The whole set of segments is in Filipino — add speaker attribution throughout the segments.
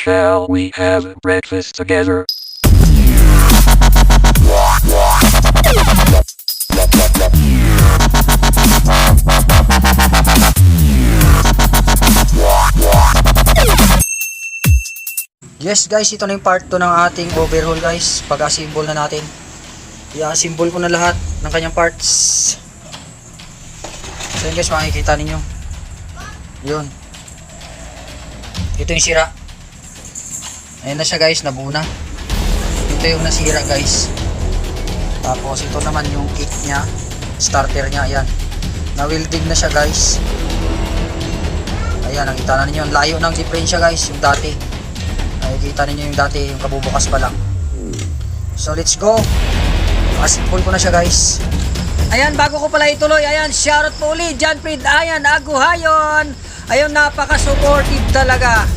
Speaker 1: Shall we have breakfast together?
Speaker 2: Yes guys, ito na yung part 2 ng ating overhaul guys. Pag-assemble na natin. I-assemble ko na lahat ng kanyang parts. So yun guys, makikita ninyo. Yun. Ito yung sira. Ayan na siya guys, nabuo na. Ito yung nasira guys. Tapos ito naman yung kit nya, starter nya, ayan. Na-welding na siya guys. Ayan, nakita na ninyo. Layo ng diferensya guys, yung dati. Nakikita ninyo yung dati, yung kabubukas pa lang. So let's go. Assemble ko na siya guys. Ayan, bago ko pala ituloy, ayan, shoutout po ulit John Fried, ayan, Aguhayon. Ayun, napaka-supportive talaga.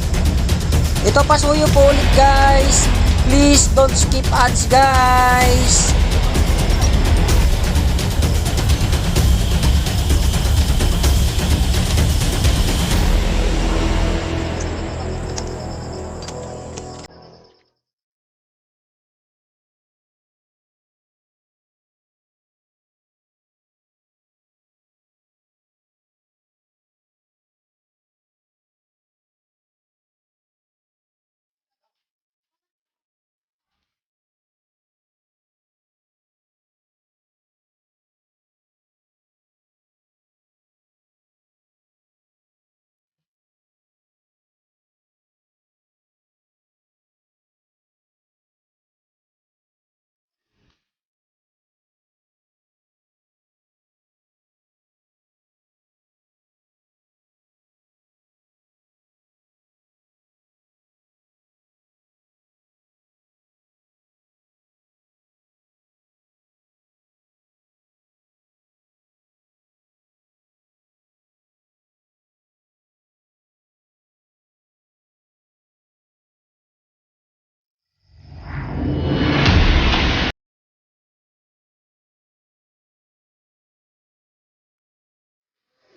Speaker 2: Ito, pasuyo po ulit guys. Please don't skip ads guys.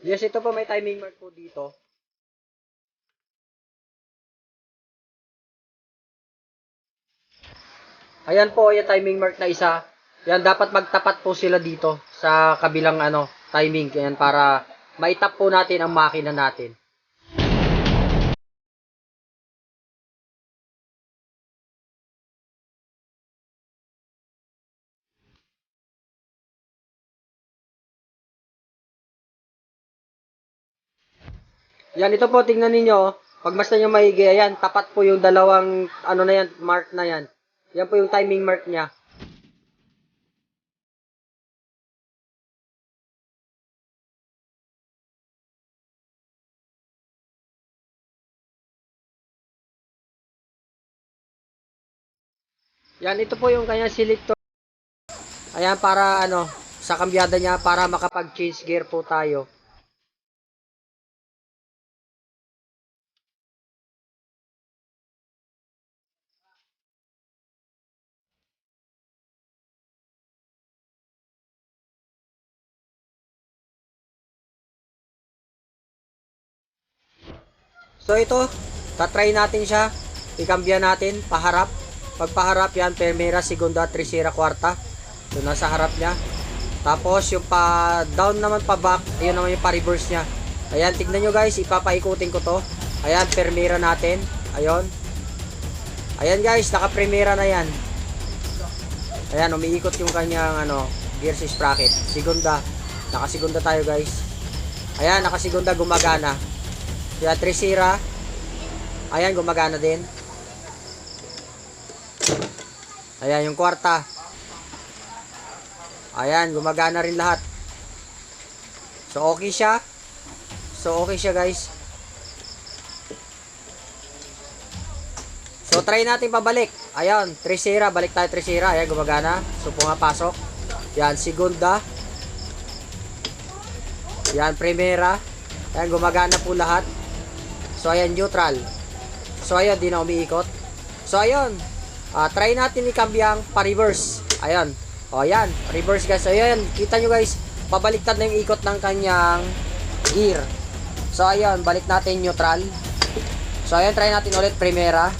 Speaker 2: Yes, ito po, may timing mark po dito. Ayan po, yung timing mark na isa. Yan, dapat magtapat po sila dito sa kabilang timing. Yan, para maitap po natin ang makina natin. Yan, ito po, tingnan ninyo. Pag basta nyo maigi, ayan, tapat po yung dalawang, na yan, mark na yan. Yan po yung timing mark niya. Yan, ito po yung kanyang selector. Ayan, para sa kambyada niya, para makapag-change gear po tayo. So ito, tatry natin siya. Ikambya natin, paharap. Pag paharap yan, primera, segunda, tercera, kwarta. So nasa harap niya. Tapos yung pa down naman pa back, ayun naman yung pa reverse niya. Ayan, tignan nyo guys, ipapaikutin ko to. Ayan, primera natin. Ayun. Ayan guys, naka primera na yan. Ayan, umiikot yung kanyang gear sprocket. Segunda. Naka segunda tayo guys. Ayan, naka segunda, gumagana. Kaya tercera. Ayan, gumagana din. Ayan, yung kwarta. Ayan, gumagana rin lahat. So, okay siya. Guys. So, try natin pabalik. Ayan, tercera. Balik tayo tercera. Ayan, gumagana. So, pumapasok. Yan, segunda. Yan, primera. Ayan, gumagana po lahat. So, ayan, neutral. So, ayan, di na umiikot. So, ayun. Try natin ikambyang pa-reverse. Ayan. O, ayan. Reverse, guys. So, ayan. Kita nyo, guys. Pabaliktad na yung ikot ng kanyang gear. So, ayan. Balik natin neutral. So ayan, try natin ulit Primera.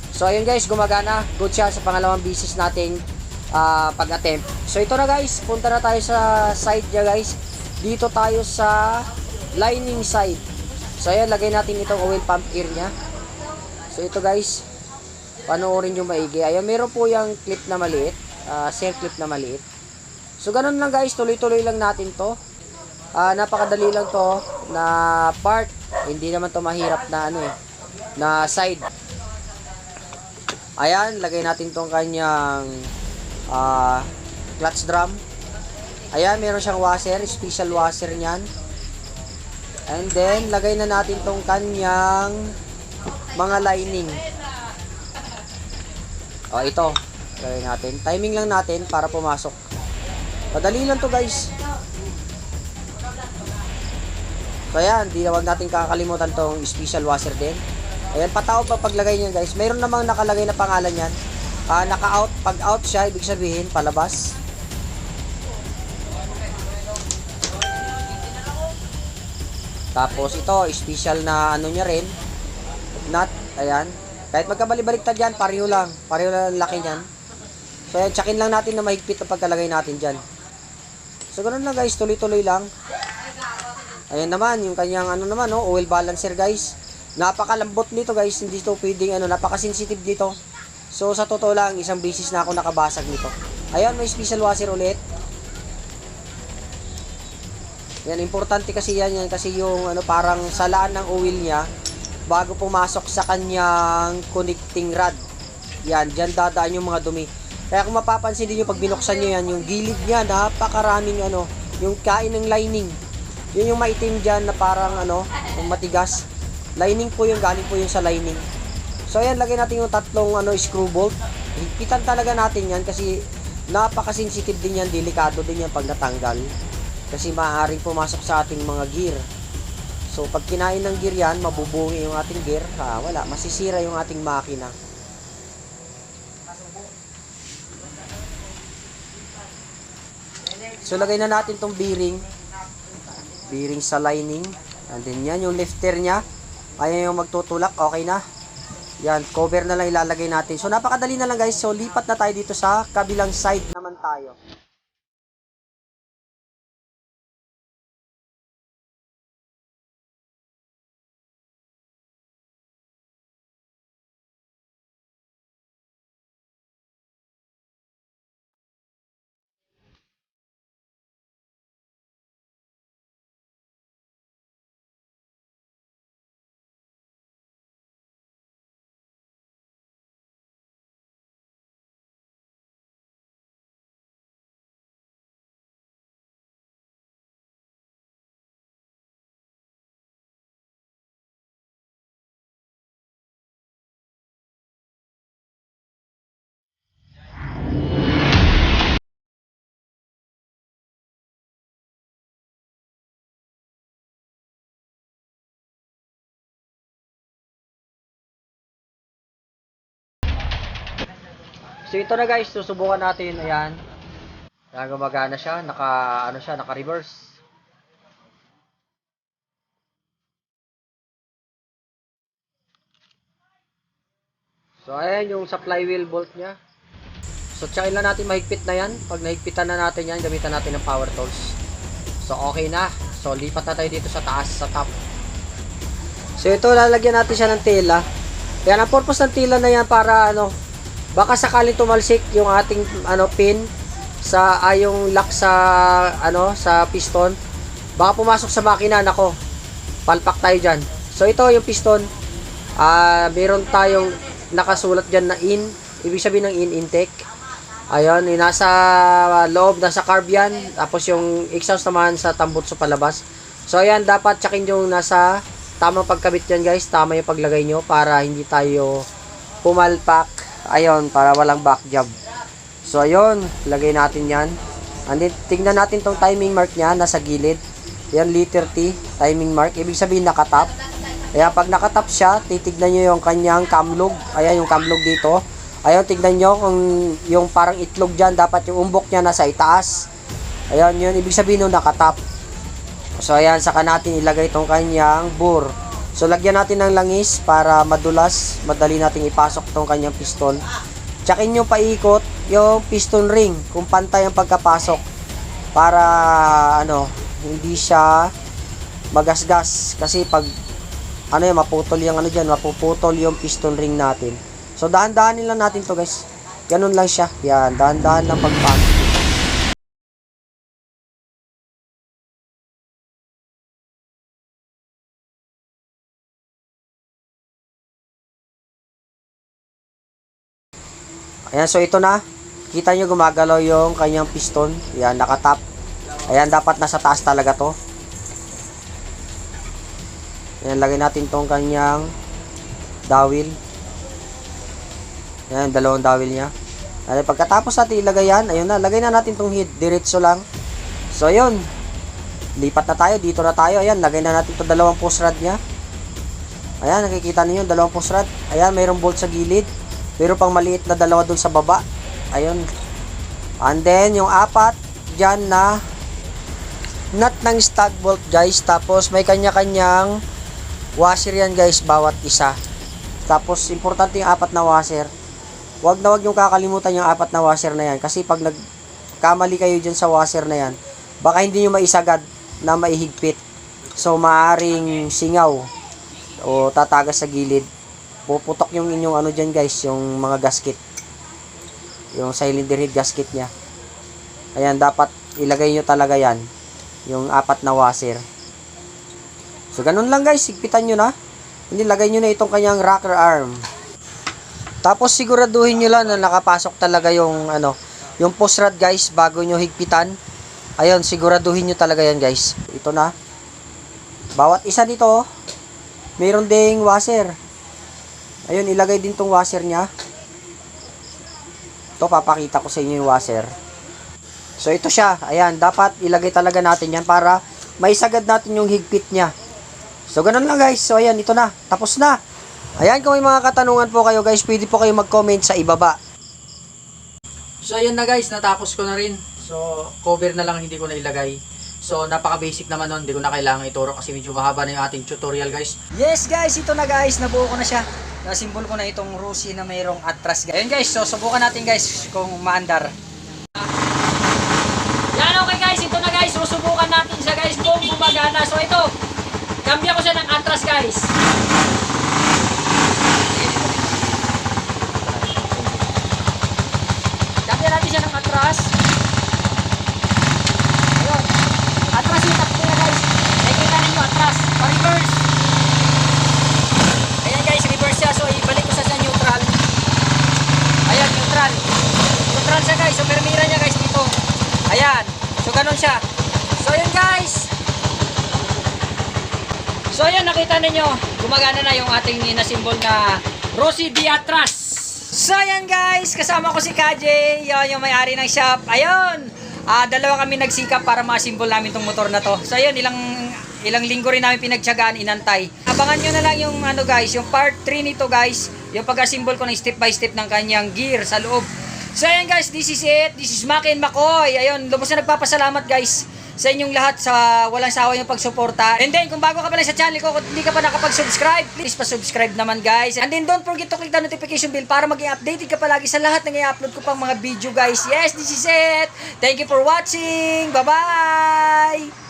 Speaker 2: So ayun guys, gumagana. Good siya sa pangalawang bisis nating pag-attempt. So ito na guys, punta na tayo sa side niya guys. Dito tayo sa lining side. So ayan, lagay natin itong oil pump air niya. So ito guys, panoorin nyo maigi. Ayan, meron po yung clip na maliit, cell clip na maliit. So ganun lang guys, tuloy-tuloy lang natin to. Napakadali lang to na part. Hindi naman to mahirap na na side. Ayan, lagay natin tong kanyang clutch drum. Ayan, meron siyang washer, special washer niyan. And then, lagay na natin tong kanyang mga lining. Ito. Lagay natin. Timing lang natin para pumasok. Madali lang to guys. So ayan, huwag natin kakalimutan tong special washer din. Ayan, patao pa paglagay niyan guys. Mayroon namang nakalagay na pangalan yan. Naka-out. Pag out siya, ibig sabihin, palabas. Tapos ito, special na ano niya rin. Nut, ayan. Kahit magkabali-baliktad yan, pareho lang. Pareho lang laki niyan. So ayan, tsakin lang natin na mahigpit ang pagkalagay natin dyan. So ganun lang guys, tuloy-tuloy lang. Ayan naman, yung kanyang oil balancer guys. Napakalambot nito guys, hindi ito pwedeng napaka-sensitive dito. So sa totoo lang, isang beses na ako nakabasag nito. Ayan, may special washer ulit. Yan, importante kasi yan kasi yung parang salaan ng oil niya bago pumasok sa kanyang connecting rod. Yan, diyan dadaan yung mga dumi. Kaya kung mapapansin niyo pag binuksan niyo yan, yung gilid niya napakaraming yung kain ng lining. Yun yung maitim diyan na parang yung matigas. Lining po yung galing po yung sa lining. So ayan, lagay natin yung tatlong screw bolt. Higpitan talaga natin yan kasi napaka-sensitive din yan, delikado din yan pag natanggal. Kasi maaaring pumasok sa ating mga gear. So pag kinain ng gear yan, mabubungi yung ating gear. Wala, masisira yung ating makina. So lagay na natin tong bearing. Bearing sa lining. And then yan, yung lifter nya. Ayan yung magtutulak, okay na. Yan, cover na lang ilalagay natin. So napakadali na lang guys. So lipat na tayo dito sa kabilang side naman tayo. So ito na guys, susubukan natin. Ayan. Gumagana siya, naka-reverse. So ayan yung supply wheel bolt niya. So tsakin lang natin mahigpit na yan. Pag nahigpitan na natin yan, gamitan natin ng power tools. So okay na. So lipat na tayo dito sa taas, sa top. So ito, lalagyan natin siya ng tela. Yan, ang purpose ng tela na yan para baka sakaling tumalsik yung ating pin sa yung lock sa sa piston, baka pumasok sa makina, nako, palpak tayo diyan. So ito yung piston, meron tayong nakasulat diyan na in, ibig sabihin ng intake. Ayun, yung nasa loob, nasa carb yan. Tapos yung exhaust naman sa tambutso palabas. So ayan, dapat tsakin yung nasa tamang pagkabit yan guys, tama yung paglagay nyo para hindi tayo pumalpak. Ayun, para walang back job. So ayun, lagay natin yan. And then, tingnan natin tong timing mark nya, nasa gilid. Yan, letter T, timing mark. Ibig sabihin nakatap. Kaya pag nakatap siya, titignan nyo yung kanyang camlog. Ayan, yung camlog dito. Ayun, tignan nyo kung yung parang itlog dyan, dapat yung umbok nya nasa itaas. Ayun, yun, ibig sabihin nung nakatap. So ayan, saka natin ilagay tong kanyang bore. So lagyan natin ng langis para madulas, madali nating ipasok tong kanyang piston. Tsakin nyo paikot yung piston ring kung pantay ang pagkapasok para hindi siya magasgas kasi pag mapuputol yung piston ring natin. So dahan-dahanin lang natin to guys. Ganun lang siya. Yan, dahan-dahan lang pagpasok. Ayan, so ito na. Kita nyo gumagalaw yung kanyang piston. Ayan, nakatap. Ayan, dapat nasa taas talaga to. Ayan, lagay natin tong kanyang dawil. Ayan, dalawang dawil niya. Ayan, pagkatapos natin ilagay yan, ayun na, lagay na natin tong head. Diretso lang. So, ayun. Lipat na tayo. Dito na tayo. Ayan, lagay na natin itong dalawang post rod niya. Ayan, nakikita niyo yung dalawang post rod. Ayan, mayroong bolt sa gilid. Pero pang maliit na dalawa dun sa baba. Ayun. And then, yung apat dyan na nut ng stag bolt guys. Tapos, may kanya-kanyang washer yan guys, bawat isa. Tapos, importante yung apat na washer. Wag yung kakalimutan yung apat na washer na yan. Kasi pag nagkamali kayo dyan sa washer na yan, baka hindi nyo maisagad na maihigpit. So, maaring singaw o tatagas sa gilid. Puputok yung inyong dyan guys, yung mga gasket. Yung cylinder head gasket nya. Ayan, dapat ilagay nyo talaga yan. Yung apat na washer. So, ganun lang guys, higpitan nyo na. Hindi, lagay nyo na itong kanyang rocker arm. Tapos, siguraduhin nyo lang na nakapasok talaga yung, yung post rod guys, bago nyo higpitan. Ayun, siguraduhin nyo talaga yan guys. Ito na. Bawat isa dito, mayroon ding washer. Ayun, ilagay din tong washer nya. Ito, papakita ko sa inyo yung washer. So, ito siya. Ayan, dapat ilagay talaga natin yan para maisagad natin yung higpit nya. So, ganun lang guys. So, ayan, ito na. Tapos na. Ayan, kung may mga katanungan po kayo guys, pwede po kayo mag-comment sa ibaba. So, ayan na guys. Natapos ko na rin. So, cover na lang, hindi ko na ilagay. So, napaka-basic naman nun. Hindi ko na kailangan ituro kasi medyo mahaba na yung ating tutorial guys. Yes guys, ito na guys. Nabuo ko na siya. Nasimbol ko na itong Rossi na mayroong atras. Ayan guys, so subukan natin guys kung maandar. Yan, okay guys, ito na guys. Susubukan natin siya guys kung gumagana. So ito, kambya ko siya ng atras guys. Kambya natin siya ng atras. Ayun, atras yung takbo na guys. Nakikita ninyo atras, pa-reverse. So, ibalik ko sa neutral. Ayan, neutral. Neutral siya guys. So, permira niya guys dito. Ayan. So, ganun siya. So, ayan guys. So, ayan, nakita ninyo. Gumagana na yung ating nasimbol na Rossi Diatras. So, ayan guys. Kasama ko si KJ. Yun, yung may-ari ng shop. Ayun. Dalawa kami nagsikap para masimbol namin tong motor na to. So, ayan, ilang linggo rin namin pinagtiyagaan, inantay. Abangan nyo na lang yung guys, yung part 3 nito guys, yung pag-assemble ko ng step by step ng kanyang gear sa loob. So ayan guys, this is it. This is Maki and Makoy. Ayun, lubos na nagpapasalamat guys sa inyong lahat sa walang sawa yung pagsuporta. And then, kung bago ka pa lang sa channel ko, kung hindi ka pa nakapag-subscribe, please pa-subscribe naman guys. And then, don't forget to click the notification bell para maging updated ka palagi sa lahat ng i-upload ko pang mga video guys. Yes, this is it. Thank you for watching. Bye-bye!